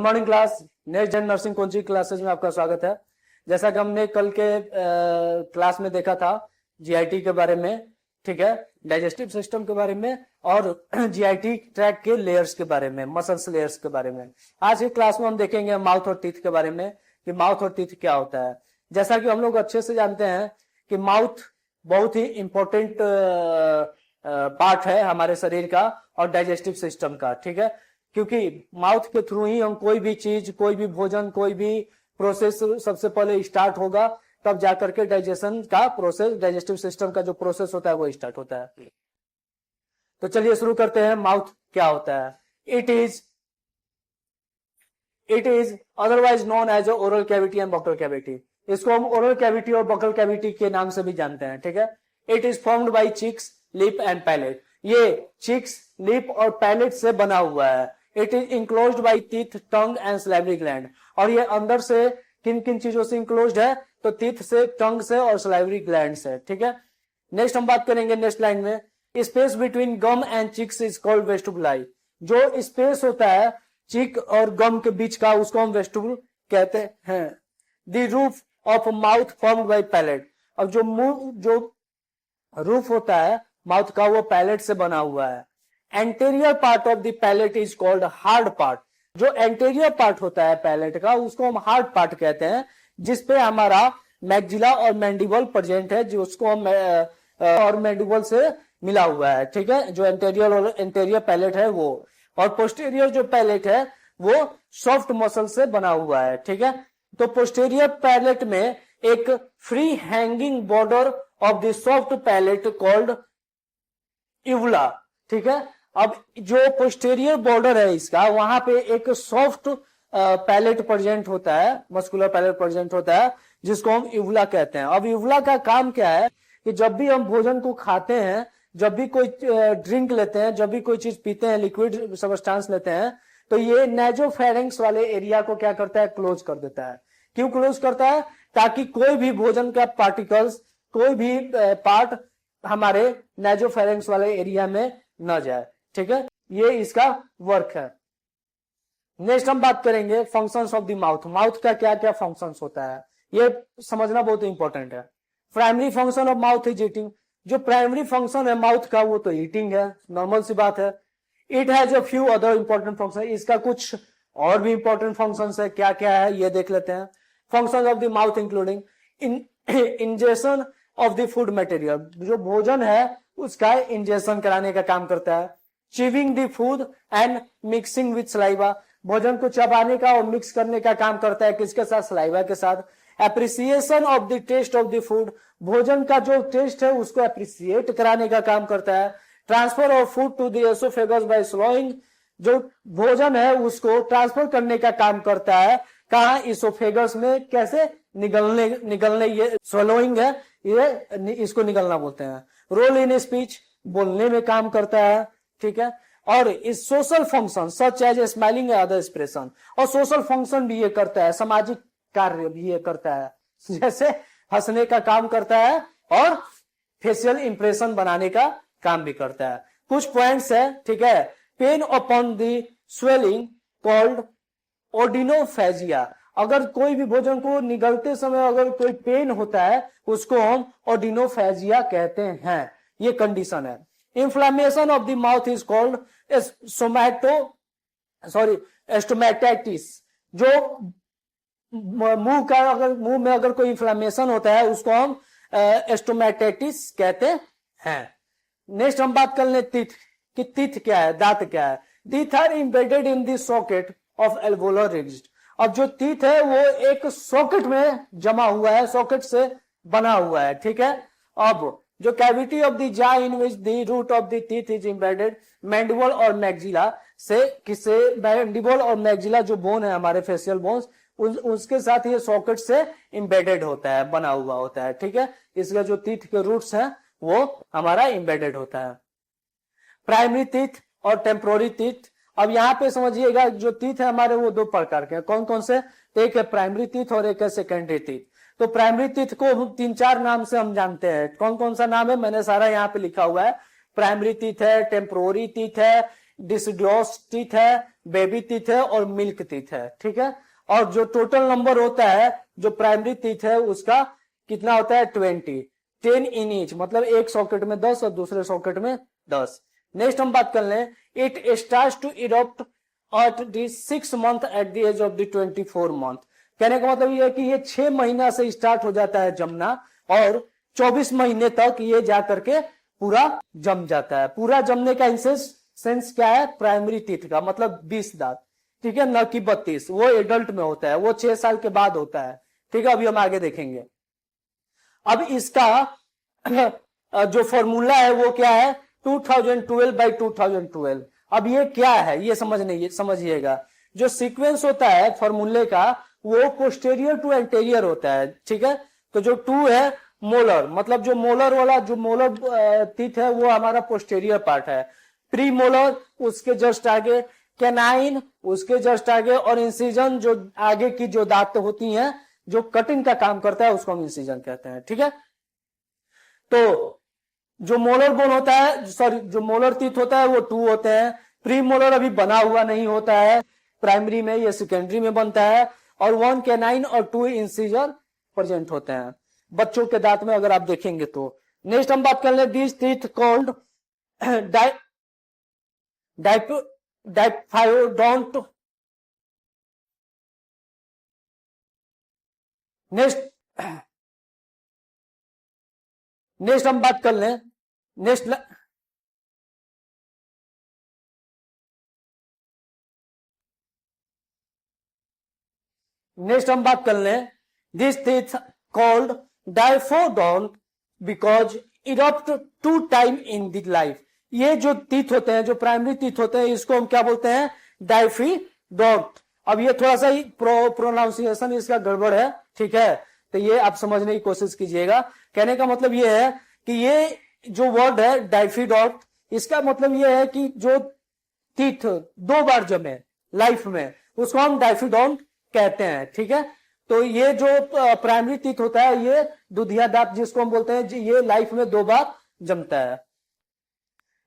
Good morning class. Next gen nursing coaching classes में आपका स्वागत है। जैसा कि हमने कल के क्लास में देखा था जीआईटी के बारे में, ठीक है, डाइजेस्टिव सिस्टम के बारे में और जीआईटी ट्रैक के लेयर्स के बारे में, मसल्स लेयर्स के बारे में। आज की क्लास में हम देखेंगे माउथ और टीथ के बारे में कि माउथ और टीथ क्या होता है। जैसा कि हम लोग अच्छे से जानते हैं कि माउथ बहुत ही इंपॉर्टेंट पार्ट है हमारे शरीर का और डाइजेस्टिव सिस्टम का, ठीक है, क्योंकि माउथ के थ्रू ही हम कोई भी चीज, कोई भी भोजन, कोई भी प्रोसेस सबसे पहले स्टार्ट होगा, तब जाकर के डाइजेशन का प्रोसेस, डाइजेस्टिव सिस्टम का जो प्रोसेस होता है वो स्टार्ट होता है। तो चलिए शुरू करते हैं। माउथ क्या होता है? It is otherwise known as oral cavity and buccal cavity. इसको हम ओरल कैविटी और बकल कैविटी के नाम से भी जानते हैं, ठीक है। It is formed by cheeks, lip and palate. ये चिक्स, लिप और पैलेट से बना हुआ है। It is enclosed by teeth, tongue and salivary gland. और ये अंदर से किन किन चीजों से इंक्लोज्ड है? तो टीथ से, टंग से और सलाइवरी ग्लैंड से, ठीक है। नेक्स्ट हम बात करेंगे नेक्स्ट लाइन में, space between gum and cheeks is called vestibuli. जो स्पेस होता है चिक और गम के बीच का, उसको हम वेस्टिबुल कहते हैं। The roof of mouth formed by palate. अब जो मुंह, जो रूफ होता है माउथ का, वो पैलेट से बना हुआ है। Anterior part of the palate is called hard part. जो एंटेरियर पार्ट होता है पैलेट का, उसको हम हार्ड पार्ट कहते हैं, जिसपे हमारा मैक्सिला और मैंडिबल प्रेजेंट है, जिसको हम और मैंडिबल से मिला हुआ है, ठीक है। जो एंटेरियर और एंटेरियर पैलेट है वो, और पोस्टेरियर जो पैलेट है वो सॉफ्ट मसल से बना हुआ है, ठीक है। तो पोस्टेरियर पैलेट में एक free hanging border of the soft palate called uvula, ठीक है। अब जो पोस्टेरियर बॉर्डर है इसका, वहां पे एक सॉफ्ट पैलेट प्रेजेंट होता है, मस्कुलर पैलेट प्रेजेंट होता है, जिसको हम इवुला कहते हैं। अब इवुला का काम क्या है कि जब भी हम भोजन को खाते हैं, जब भी कोई ड्रिंक लेते हैं, जब भी कोई चीज पीते हैं, लिक्विड सब्सटेंस लेते हैं, तो ये नेजोफेरेंक्स वाले एरिया को क्या करता है? क्लोज कर देता है। क्यों क्लोज करता है? ताकि कोई भी भोजन का पार्टिकल्स, कोई भी पार्ट हमारे नेजोफेरेंक्स वाले एरिया में न जाए, ठीक है। ये इसका वर्क है। नेक्स्ट हम बात करेंगे functions of the mouth. Mouth का क्या क्या फंक्शंस होता है, ये समझना बहुत इंपॉर्टेंट है। Primary function of mouth is eating. जो प्राइमरी फंक्शन है माउथ का वो तो ईटिंग है, नॉर्मल सी बात है। It has a few other important function. इसका कुछ और भी इंपॉर्टेंट फंक्शंस है। क्या क्या है ये देख लेते हैं। Functions of the mouth including ingestion of the food material. जो भोजन है उसका इंजेशन कराने का काम करता है। Chewing the food and mixing with saliva. भोजन को चबाने का और मिक्स करने का काम करता है, किसके साथ? सलाइवा के साथ। Appreciation of the taste of the food. भोजन का जो टेस्ट है उसको एप्रिसिएट कराने का काम करता है। Transfer of food to the oesophagus by swallowing. जो भोजन है उसको ट्रांसफर करने का काम करता है, कहा? इसोफेगस में। कैसे? निगलने ये स्लोइंग है, ये इसको निगलना बोलते हैं। रोल इन स्पीच, बोलने में काम करता है, ठीक है। और इस social function such as smiling other expression. और सोशल फंक्शन भी ये करता है, सामाजिक कार्य भी ये करता है, जैसे हंसने का काम करता है और फेशियल इंप्रेशन बनाने का काम भी करता है। कुछ पॉइंट्स है, ठीक है। Pain upon the swelling called odynophagia. अगर कोई भी भोजन को निगलते समय अगर कोई पेन होता है, उसको हम ओडिनोफेजिया कहते हैं। ये कंडीशन है। Inflammation of the mouth is called stomatitis. जो मुंह का, अगर मुंह में अगर कोई इंफ्लेमेशन होता है उसको हम स्टोमैटाइटिस कहते हैं। नेक्स्ट हम बात कर ले टीथ कि टीथ क्या है, दांत क्या है। Teeth are embedded in the socket of alveolar ridge. अब जो टीथ है वो एक सॉकेट में जमा हुआ है, सॉकेट से बना हुआ है, ठीक है। अब जो cavity of the jaw in which the root of the teeth is embedded, mandible और मैक्सिला से, किससे? मैंडिबल और मैक्सिला जो बोन है हमारे फेशियल बोन्स, उसके साथ ये सॉकेट से एम्बेडेड होता है, बना हुआ होता है, ठीक है। इसका जो टीथ के रूट्स हैं वो हमारा एम्बेडेड होता है। प्राइमरी टीथ और टेम्पोररी टीथ। अब यहाँ पे समझिएगा, जो टीथ है हमारे वो दो प्रकार के हैं। कौन कौन से? एक है प्राइमरी टीथ और एक है सेकेंडरी टीथ। तो प्राइमरी टीथ को 3-4 नाम से हम जानते हैं। कौन कौन सा नाम है? मैंने सारा यहाँ पे लिखा हुआ है। प्राइमरी टीथ है, टेम्पोररी टीथ है, डिसिडियोस टीथ है, बेबी टीथ है और मिल्क टीथ है, ठीक है। और जो टोटल नंबर होता है जो प्राइमरी टीथ है उसका कितना होता है 20, 10 इन ईच, मतलब एक सॉकेट में 10 और दूसरे सॉकेट में 10। नेक्स्ट हम बात कर लें, it start to erupt at the 6 month at the age of the 24 month. कहने का मतलब ये है कि ये 6 महीना से स्टार्ट हो जाता है जमना और 24 महीने तक ये जाकर के पूरा जम जाता है। पूरा जमने का सेंस क्या है, प्राइमरी टीथ का मतलब 20 दांत, ठीक है, न कि 32। वो एडल्ट में होता है, वो 6 साल के बाद होता है, ठीक है। अभी हम आगे देखेंगे। अब इसका जो फॉर्मूला है वो क्या है, 2012/2012। अब ये क्या है ये समझिएगा। जो सीक्वेंस होता है फॉर्मूले का वो पोस्टेरियर टू एंटेरियर होता है, ठीक है। तो जो 2 है मोलर, मतलब जो मोलर वाला जो मोलर टीथ है वो हमारा पोस्टेरियर पार्ट है। प्री मोलर उसके जस्ट आगे, कैनाइन उसके जस्ट आगे, और इंसिजन जो आगे की जो दांत होती हैं जो कटिंग का काम करता है उसको हम इंसिजन कहते हैं, ठीक है। तो जो मोलर बोन होता है, सॉरी जो मोलर टीथ होता है वो 2 होते हैं। प्री मोलर अभी बना हुआ नहीं होता है प्राइमरी में, ये सेकेंडरी में बनता है। और 1 कैनाइन और 2 इंसिजर प्रेजेंट होते हैं बच्चों के दांत में, अगर आप देखेंगे तो। नेक्स्ट हम बात कर ले, this teeth called diphyodont. Next हम बात कर लें, नेक्स्ट हम बात कर लें, this teeth called diphyodont because erupt 2 time in the life. ये जो टीथ होते हैं, जो प्राइमरी टीथ होते हैं, इसको हम क्या बोलते हैं, डाइफीडोंट। अब ये थोड़ा सा ही प्रोनाउंसिएशन इसका गड़बड़ है, ठीक है, तो ये आप समझने की कोशिश कीजिएगा। कहने का मतलब ये है कि ये जो वर्ड है डाइफीडोंट, इसका मतलब ये है कि जो टीथ 2 बार जमे लाइफ में उसको हम डाइफीडोंट कहते हैं, ठीक है। तो ये जो प्राइमरी टीथ होता है ये दुधिया दांत जिसको हम बोलते हैं, ये लाइफ में 2 बार जमता है।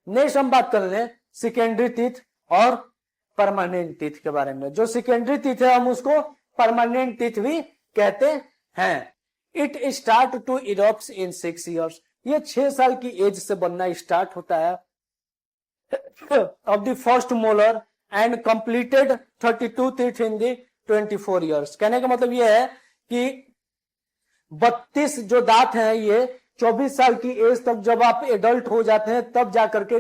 नेक्स्ट हम बात कर रहे हैं सेकेंडरी टीथ और परमानेंट टीथ के बारे में। जो सेकेंडरी टीथ है हम उसको परमानेंट टीथ भी कहते हैं। It start to erupt in 6 years. ये 6 साल की एज से बनना स्टार्ट होता है of the first molar and completed 32 teeth in the 24 years. कहने का मतलब ये है कि 32 जो दांत हैं ये 24 साल की एज तक जब आप एडल्ट हो जाते हैं तब जाकर के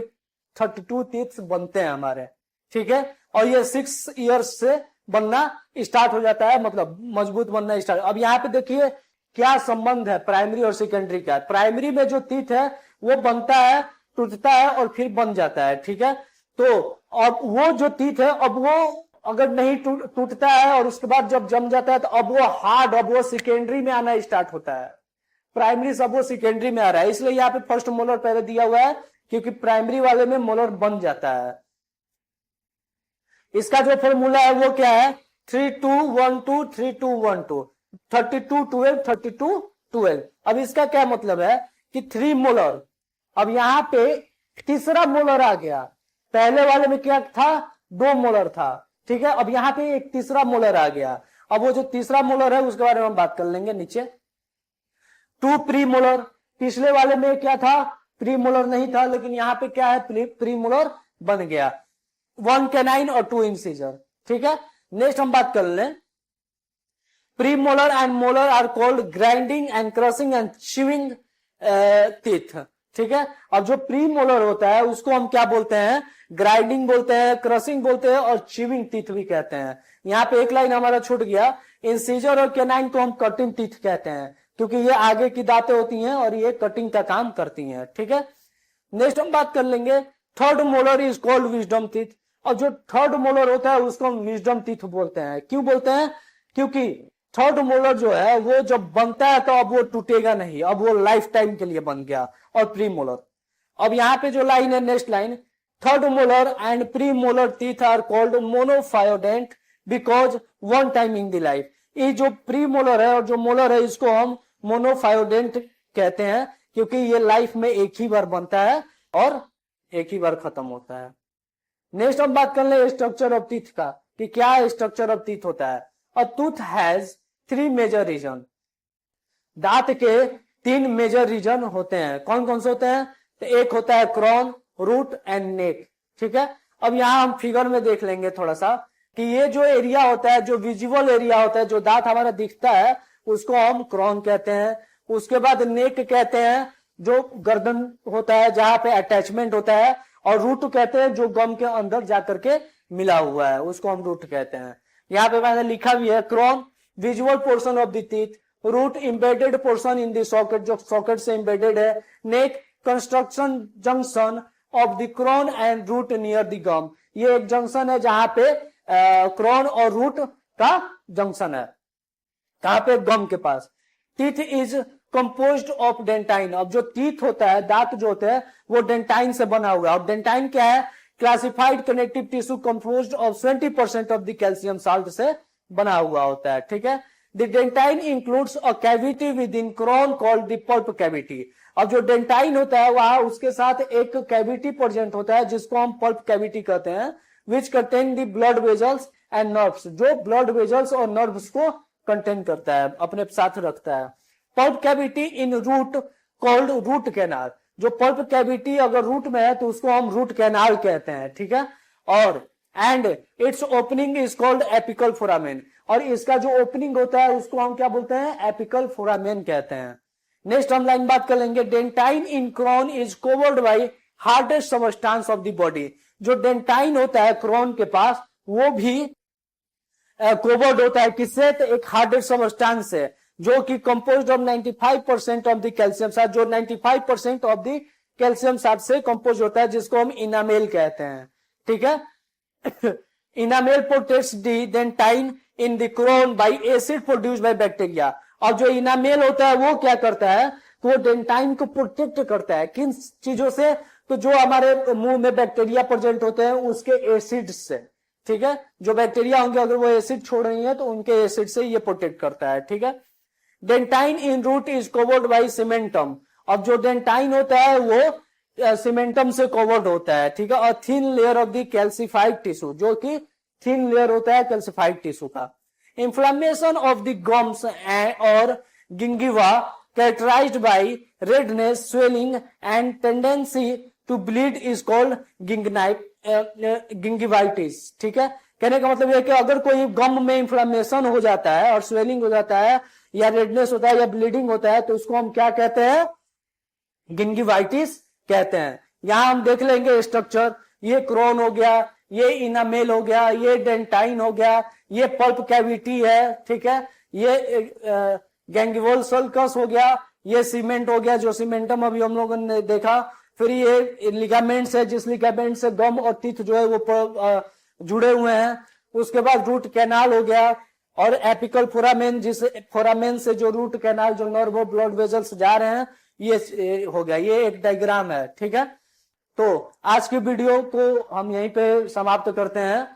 32 टीथ बनते हैं हमारे, ठीक है। और ये 6 ईयर्स से बनना स्टार्ट हो जाता है, मतलब मजबूत बनना स्टार्ट। अब यहाँ पे देखिए क्या संबंध है प्राइमरी और सेकेंडरी का। प्राइमरी में जो टीथ है वो बनता है, टूटता है और फिर बन जाता है, ठीक है। तो अब वो जो टीथ है अब वो अगर नहीं टूटता है और उसके बाद जब जम जाता है तो अब वो हार्ड, अब वो सेकेंडरी में आना स्टार्ट होता है। प्राइमरी सब वो सेकेंडरी में आ रहा है, इसलिए यहाँ पे फर्स्ट मोलर पहले दिया हुआ है क्योंकि प्राइमरी वाले में मोलर बन जाता है। इसका जो फॉर्मूला है वो क्या है, 3212 3212 32 12 32 12। अब इसका क्या मतलब है कि 3 मोलर, अब यहां पे तीसरा मोलर आ गया। पहले वाले में क्या था, 2 मोलर था, ठीक है। अब यहां पे एक तीसरा मोलर आ गया। अब वो जो तीसरा मोलर है उसके बारे में हम बात कर लेंगे नीचे। 2 प्री मोलर, पिछले वाले में क्या था, प्री मोलर नहीं था, लेकिन यहां पे क्या है, प्री मोलर बन गया। 1 कैनाइन और 2 इंसिजर, ठीक है। नेक्स्ट हम बात कर लें, premolar and molar are called grinding and crushing and chewing teeth, ठीक है। अब जो प्री मोलर होता है उसको हम क्या बोलते हैं, ग्राइंडिंग बोलते हैं, क्रशिंग बोलते हैं और च्यूइंग टीथ भी कहते हैं। यहाँ पे एक लाइन हमारा छूट गया, इंसिजर और कैनाइन को हम कटिंग टीथ कहते हैं क्योंकि ये आगे की दांतें होती हैं और ये कटिंग का काम करती हैं, ठीक है। नेक्स्ट हम बात कर लेंगे, third molar is called wisdom teeth. और जो थर्ड मोलर होता है उसको हम विजडम टीथ बोलते हैं। क्यों बोलते हैं, क्योंकि थर्ड मोलर जो है वो जब बनता है तो अब वो टूटेगा नहीं, अब वो लाइफ टाइम के लिए बन गया। और प्री मोलर, अब यहाँ पे जो लाइन है next line, third molar and premolar teeth are called monophyodont because 1 time in the life. ये जो प्री मोलर है और जो मोलर है इसको हम मोनोफायोडेंट कहते हैं क्योंकि ये लाइफ में एक ही बार बनता है और एक ही बार खत्म होता है। नेक्स्ट हम बात कर ले स्ट्रक्चर ऑफ टीथ का, कि क्या स्ट्रक्चर ऑफ टीथ होता है। A tooth has 3 major region, दांत के 3 मेजर रीजन होते हैं। कौन कौन से होते हैं? तो एक होता है क्रॉन, रूट एंड नेक, ठीक है। अब यहां हम फिगर में देख लेंगे थोड़ा सा कि ये जो एरिया होता है, जो विजुअल एरिया होता है, जो दांत हमारा दिखता है, उसको हम क्रॉन कहते हैं। उसके बाद नेक कहते हैं जो गर्दन होता है, जहां पे अटैचमेंट होता है, और रूट कहते हैं जो गम के अंदर जाकर के मिला हुआ है, उसको हम रूट कहते हैं। यहाँ पे मैंने लिखा भी है, crown visual portion of the teeth, root embedded portion in the socket, जो सॉकेट से इम्बेडेड है, neck constriction junction of the crown and root near the gum, ये एक जंक्शन है जहां पे क्रॉन और रूट का जंक्शन है, कहां पे? गम के पास। Teeth is composed of dentine, अब जो टीथ होता है, दांत जो होते हैं, वो डेंटाइन से बना हुआ है। और डेंटाइन क्या है? Classified connective tissue composed of 20% of the calcium salt से बना हुआ होता है, ठीक है। The dentine includes a cavity within crown called the pulp cavity, अब जो डेंटाइन होता है वहां उसके साथ एक कैविटी प्रेजेंट होता है जिसको हम पल्प कैविटी कहते हैं, which contain the blood vessels and nerves, जो ब्लड वेजल्स और नर्व्स को कंटेन करता है, अपने साथ रखता है। Pulp cavity in root called root canal, जो पल्प कैविटी अगर रूट में है तो उसको हम रूट कैनाल कहते हैं, ठीक है। और and it's opening is called apical foramen, और इसका जो ओपनिंग होता है उसको हम क्या बोलते हैं? एपिकल फोरामेन कहते हैं। नेक्स्ट हम लाइन बात कर लेंगे, dentine in crown is covered by hardest substance of the body, जो डेंटाइन होता है क्रॉन के पास वो भी कवर्ड होता है किससे? तो एक हार्डेस्ट सबस्टांस से, जो कि composed of 95% of the calcium salt, जो 95% ऑफ द कैल्शियम साल्ट से कंपोज होता है, जिसको हम इनामेल कहते हैं, ठीक है। Enamel protects the dentine in the crown by acid produced by bacteria, और जो इनामेल होता है वो क्या करता है? तो वो डेंटाइन को प्रोटेक्ट करता है किन चीजों से? तो जो हमारे मुंह में बैक्टीरिया प्रेजेंट होते हैं उसके एसिड से, ठीक है। जो बैक्टीरिया होंगे अगर वो एसिड छोड़ रही है तो उनके एसिड से ये प्रोटेक्ट करता है, ठीक है। Dentine in root is covered by cementum, अब जो डेंटाइन होता है वो सीमेंटम से कवर्ड होता है, ठीक है। और thin layer of the calcified tissue, जो कि थिन लेयर होता है कैल्सिफाइड टिश्यू का। इंफ्लेमेशन ऑफ द गम्स और गिंगिवा characterized by redness, swelling and tendency to bleed is called gingivitis, ठीक है। कहने का मतलब यह है कि अगर कोई गम में इंफ्लेमेशन हो जाता है और स्वेलिंग हो जाता है या रेडनेस होता है या ब्लीडिंग होता है तो उसको हम क्या कहते हैं? गिंगिवाइटिस कहते हैं। यहां हम देख लेंगे स्ट्रक्चर, ये क्रॉन हो गया, ये इनामेल हो गया, ये डेंटाइन हो गया, ये पल्प कैविटी है, ठीक है, ये गैंगिवोल सल्कस हो गया, ये सीमेंट हो गया, जो सीमेंटम अभी हम लोगों ने देखा। फिर ये लिगामेंट्स है, जिस लिगामेंट से गम और टीथ जो है वो जुड़े हुए हैं। उसके बाद रूट कैनाल हो गया, और एपिकल फोरामेन, जिस फोरामेन से जो रूट कैनाल, जो नर्व ब्लड वेजल्स जा रहे हैं, ये हो गया। ये एक डायग्राम है, ठीक है। तो आज की वीडियो को हम यहीं पे समाप्त करते हैं,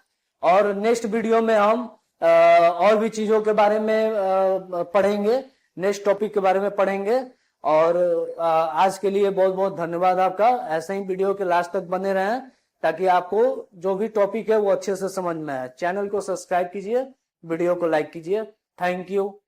और नेक्स्ट वीडियो में हम और भी चीजों के बारे में पढ़ेंगे, नेक्स्ट टॉपिक के बारे में पढ़ेंगे। और आज के लिए बहुत बहुत धन्यवाद आपका। ऐसे ही वीडियो के लास्ट तक बने रहें ताकि आपको जो भी टॉपिक है वो अच्छे से समझ में आए। चैनल को सब्सक्राइब कीजिए, वीडियो को लाइक कीजिए। Thank you.